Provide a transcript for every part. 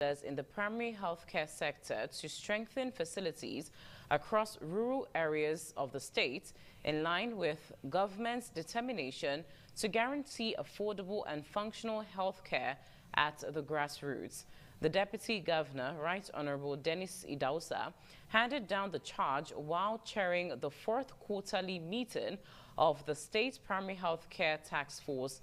in the primary healthcare sector to strengthen facilities across rural areas of the state in line with government's determination to guarantee affordable and functional healthcare at the grassroots. The Deputy Governor, Right Honorable Dennis Idahosa, handed down the charge while chairing the fourth quarterly meeting of the State Primary Healthcare Task Force.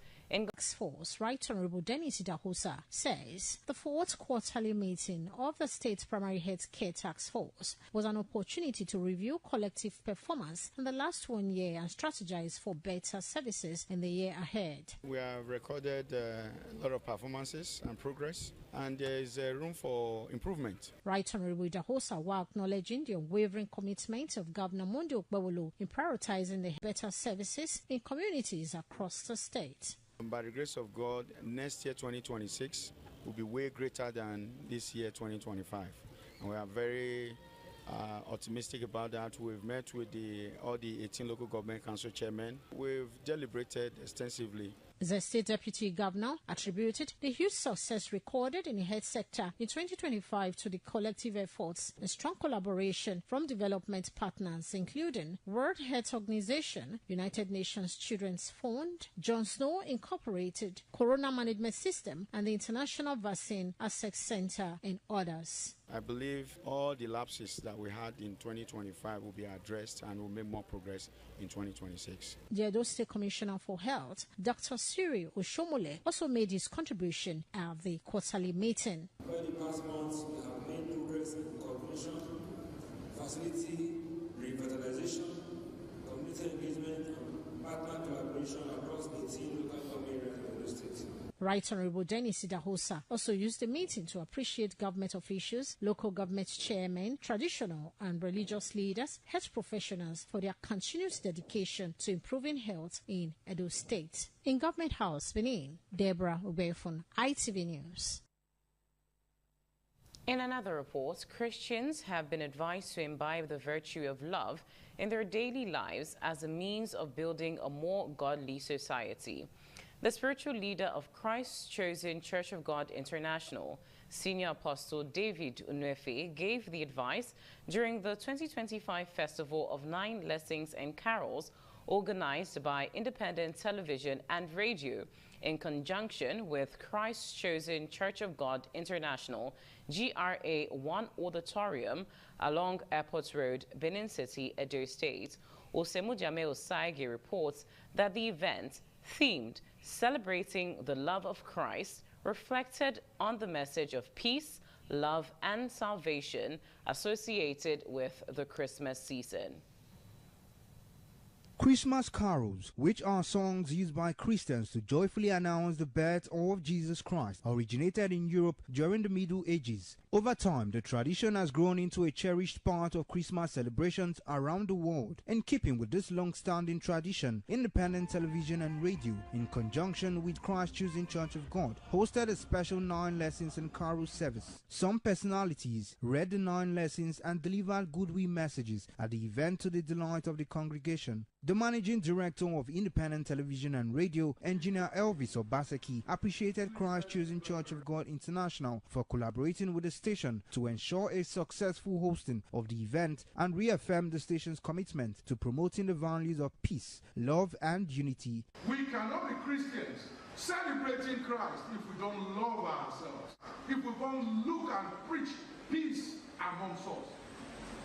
Right Honorable Dennis Idahosa says the fourth quarterly meeting of the State Primary Health Care Task Force was an opportunity to review collective performance in the last 1 year and strategize for better services in the year ahead. We have recorded a lot of performances and progress, and there is room for improvement. Right Honorable Idahosa, while acknowledging the unwavering commitment of Governor Monday Okpebholo in prioritizing the better services in communities across the state. By the grace of God, next year 2026 will be way greater than this year 2025. And we are very optimistic about that. We've met with all the 18 local government council chairmen. We've deliberated extensively. The State Deputy Governor attributed the huge success recorded in the health sector in 2025 to the collective efforts and strong collaboration from development partners, including World Health Organization, United Nations Children's Fund, John Snow Incorporated, Corona Management System, and the International Vaccine Access Center, and others. I believe all the lapses that we had in 2025 will be addressed and will make more progress in 2026. The Edo State Commissioner for Health, Dr. Siri Oshomole, also made his contribution at the quarterly meeting. Over the past months, we have made progress in coordination, facility revitalization, community engagement, and partner collaboration across 18 local government areas in Edo State. Right Honorable Dennis Idahosa also used the meeting to appreciate government officials, local government chairmen, traditional and religious leaders, health professionals for their continuous dedication to improving health in Edo State. In Government House, Benin, Deborah Ubefun, ITV News. In another report, Christians have been advised to imbibe the virtue of love in their daily lives as a means of building a more godly society. The spiritual leader of Christ's Chosen Church of God International, Senior Apostle David Unuefe, gave the advice during the 2025 Festival of 9 Lessons and Carols organized by Independent Television and Radio in conjunction with Christ's Chosen Church of God International, GRA 1 Auditorium along Airport Road, Benin City, Edo State. Osemujame Osaigi reports that the event, themed Celebrating the Love of Christ, reflected on the message of peace, love, and salvation associated with the Christmas season. Christmas carols, which are songs used by Christians to joyfully announce the birth of Jesus Christ, originated in Europe during the Middle Ages. Over time, the tradition has grown into a cherished part of Christmas celebrations around the world. In keeping with this long-standing tradition, Independent Television and Radio, in conjunction with Christ Chosen Church of God, hosted a special 9 Lessons and Carol service. Some personalities read the 9 lessons and delivered goodwill messages at the event to the delight of the congregation. The managing director of Independent Television and Radio, Engineer Elvis Obaseki, appreciated Christ Chosen Church of God International for collaborating with the station to ensure a successful hosting of the event and reaffirmed the station's commitment to promoting the values of peace, love, and unity. We cannot be Christians celebrating Christ if we don't love ourselves, if we don't look and preach peace amongst us.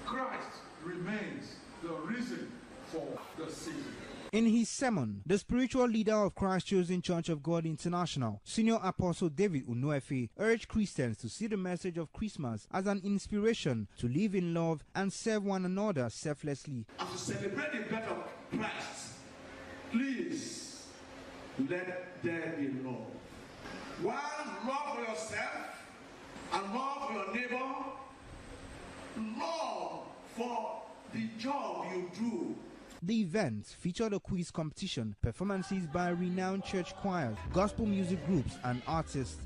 Christ remains the reason for the season. In his sermon, the spiritual leader of Christ Chosen Church of God International, Senior Apostle David Unuefe, urged Christians to see the message of Christmas as an inspiration to live in love and serve one another selflessly. As we celebrate the birth of Christ, please let there be love. One, love for yourself and love for your neighbor. Love for the job you do. The event featured a quiz competition, performances by renowned church choirs, gospel music groups, and artists.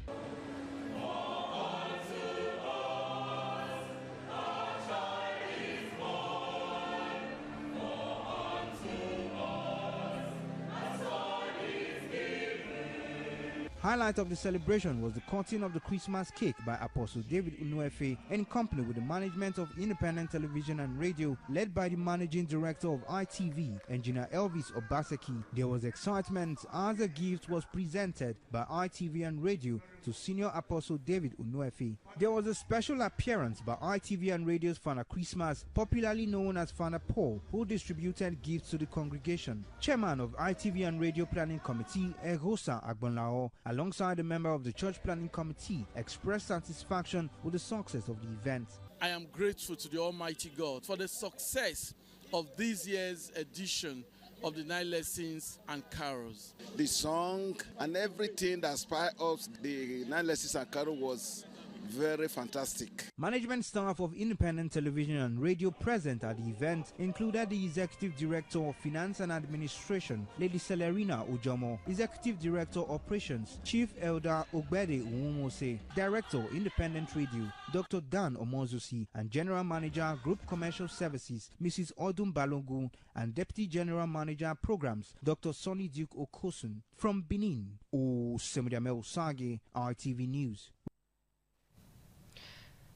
Highlight of the celebration was the cutting of the Christmas cake by Apostle David Unuefe in company with the management of Independent Television and Radio, led by the Managing Director of ITV, Engineer Elvis Obaseki. There was excitement as a gift was presented by ITV and Radio to Senior Apostle David Unuefe. There was a special appearance by ITV and Radio's Father Christmas, popularly known as Father Paul, who distributed gifts to the congregation. Chairman of ITV and Radio Planning Committee, Erosa Agbonlao, alongside a member of the Church Planning Committee, expressed satisfaction with the success of the event. I am grateful to the Almighty God for the success of this year's edition of the 9 Lessons and Carols. The song and everything that inspired us, the 9 Lessons and Carols, was very fantastic. Management staff of Independent Television and Radio present at the event included the Executive Director of Finance and Administration, Lady Celerina Ojomo, Executive Director Operations, Chief Elder Ogbede Uwumose, Director Independent Radio, Dr. Dan Omozusi, and General Manager Group Commercial Services, Mrs. Odum Balogun, and Deputy General Manager Programs, Dr. Sonny Duke Okosun. From Benin, Osemudame Osage, RTV News.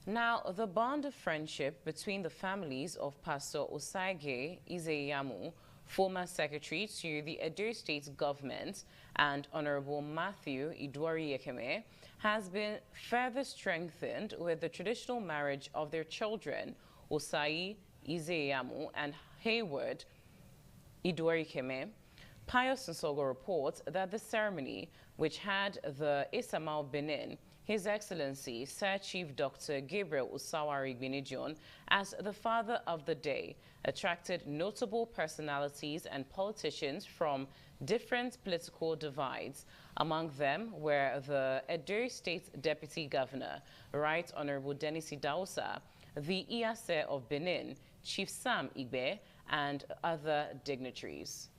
Now, the bond of friendship between the families of Pastor Osagie Izeyamu, former secretary to the Edo State government, and Honorable Matthew Idwari Ekeme, has been further strengthened with the traditional marriage of their children, Osai Izeyamu and Hayward Idwari Ekeme. Pius Nsogo reports that the ceremony, which had the Isama of Benin, His Excellency Sir Chief Dr. Gabriel Usawari Gbinijon, as the father of the day, attracted notable personalities and politicians from different political divides. Among them were the Edo State Deputy Governor, Right Honorable Dennis Idahosa, the Iyase of Benin, Chief Sam Igbe, and other dignitaries.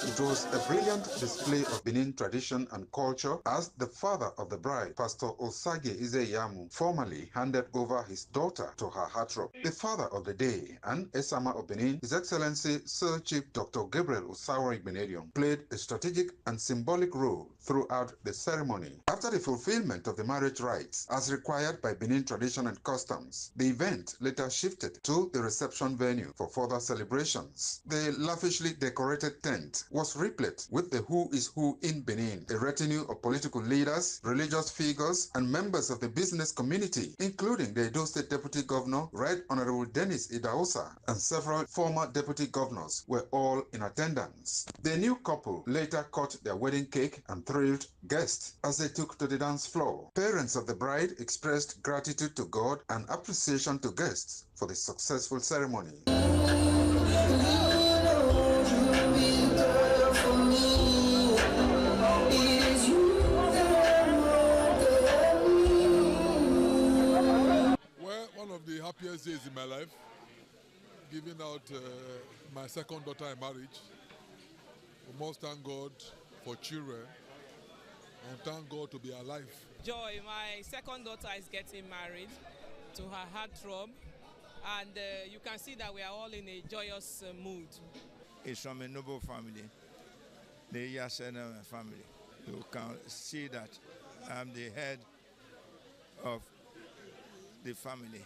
It was a brilliant display of Benin tradition and culture as the father of the bride, Pastor Osagie Izeyamu, formally handed over his daughter to her heartthrob. The father of the day and Esama of Benin, His Excellency Sir Chief Dr. Gabriel Usawari Gbinijon, played a strategic and symbolic role throughout the ceremony. After the fulfillment of the marriage rites as required by Benin tradition and customs, the event later shifted to the reception venue for further celebrations. The lavishly decorated tent was replete with the who is who in Benin, a retinue of political leaders, religious figures, and members of the business community, including the Edo State Deputy Governor, Right Honorable Dennis Idahosa, and several former deputy governors were all in attendance. The new couple later cut their wedding cake and thrilled guests as they took to the dance floor. Parents of the bride expressed gratitude to God and appreciation to guests for the successful ceremony. One of the happiest days in my life, giving out my second daughter in marriage. We must thank God for children and thank God to be alive. Joy, my second daughter is getting married to her heartthrob, and you can see that we are all in a joyous mood. It's from a noble family, the Yasena family. You can see that I'm the head of the family.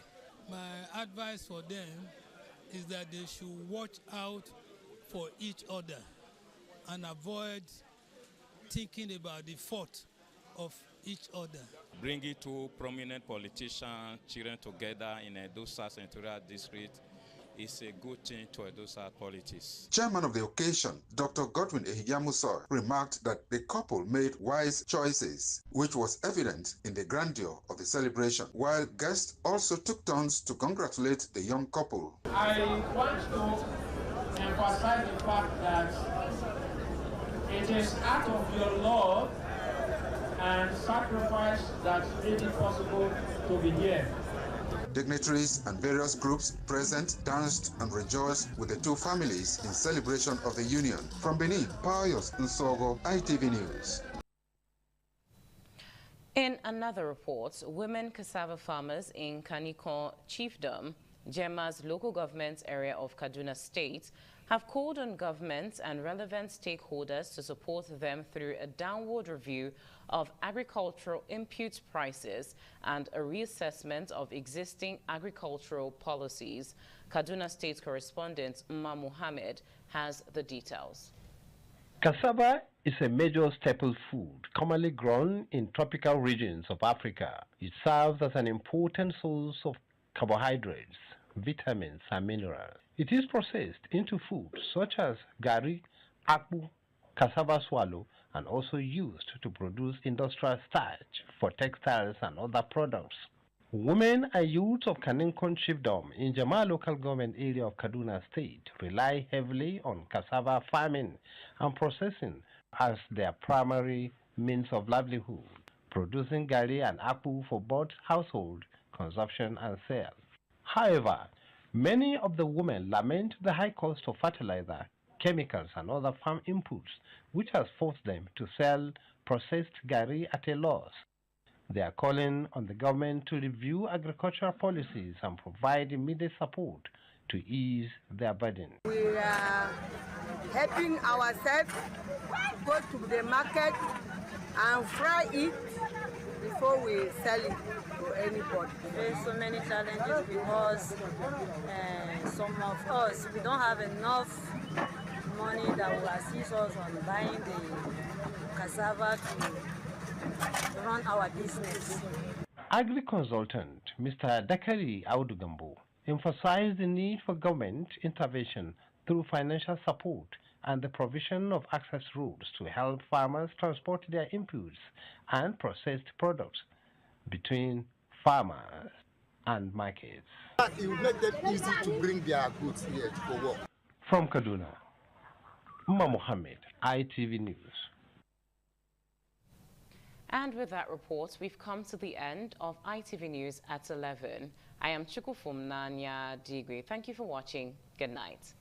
My advice for them is that they should watch out for each other and avoid thinking about the fault of each other. Bringing two prominent politicians, children together in Edo South Senatorial District is a good thing to Edo South politics. Chairman of the occasion, Dr. Godwin Ehiyamuso, remarked that the couple made wise choices, which was evident in the grandeur of the celebration, while guests also took turns to congratulate the young couple. I want to emphasize the fact that it is out of your love and sacrifice that made it possible to be here. Dignitaries and various groups present danced and rejoiced with the two families in celebration of the union. From Benin, Pius Nsogo, ITV News. In another report, women cassava farmers in Kaniko Chiefdom, Jema's local government area of Kaduna State, have called on government and relevant stakeholders to support them through a downward review of agricultural input prices and a reassessment of existing agricultural policies. Kaduna State correspondent Umar Mohammed has the details. Cassava is a major staple food commonly grown in tropical regions of Africa. It serves as an important source of carbohydrates, vitamins, and minerals. It is processed into foods such as gari, akpu, cassava swallow, and also used to produce industrial starch for textiles and other products. Women and youths of Kaninkon Chiefdom in Jema local government area of Kaduna State rely heavily on cassava farming and processing as their primary means of livelihood, producing gari and akpu for both household consumption and sale. However, many of the women lament the high cost of fertilizer, chemicals, and other farm inputs, which has forced them to sell processed gari at a loss. They are calling on the government to review agricultural policies and provide immediate support to ease their burden. We are helping ourselves to go to the market and fry it before we sell it to anybody. There's so many challenges because some of us, we don't have enough money that will assist us on buying the cassava to run our business. Agri-consultant Mr. Dakari Audugambo emphasized the need for government intervention through financial support and the provision of access routes to help farmers transport their inputs and processed products between farmers and markets. It will make them easy to bring their goods here for work. From Kaduna, Umar Mohammed, ITV News. And with that report, we've come to the end of ITV News at 11. I am Chukufum Nanya Digwe. Thank you for watching. Good night.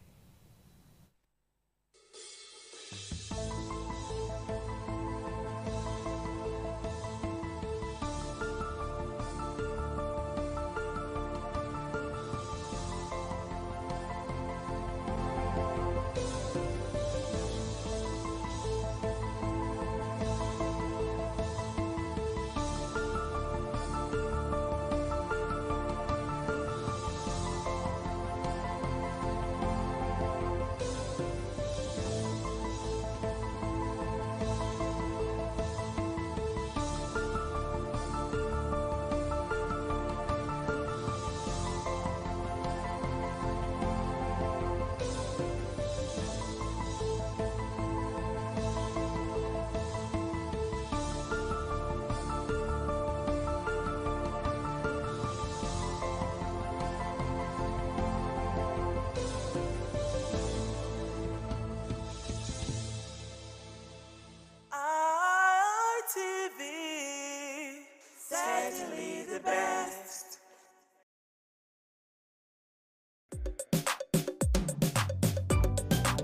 ITV, certainly the best.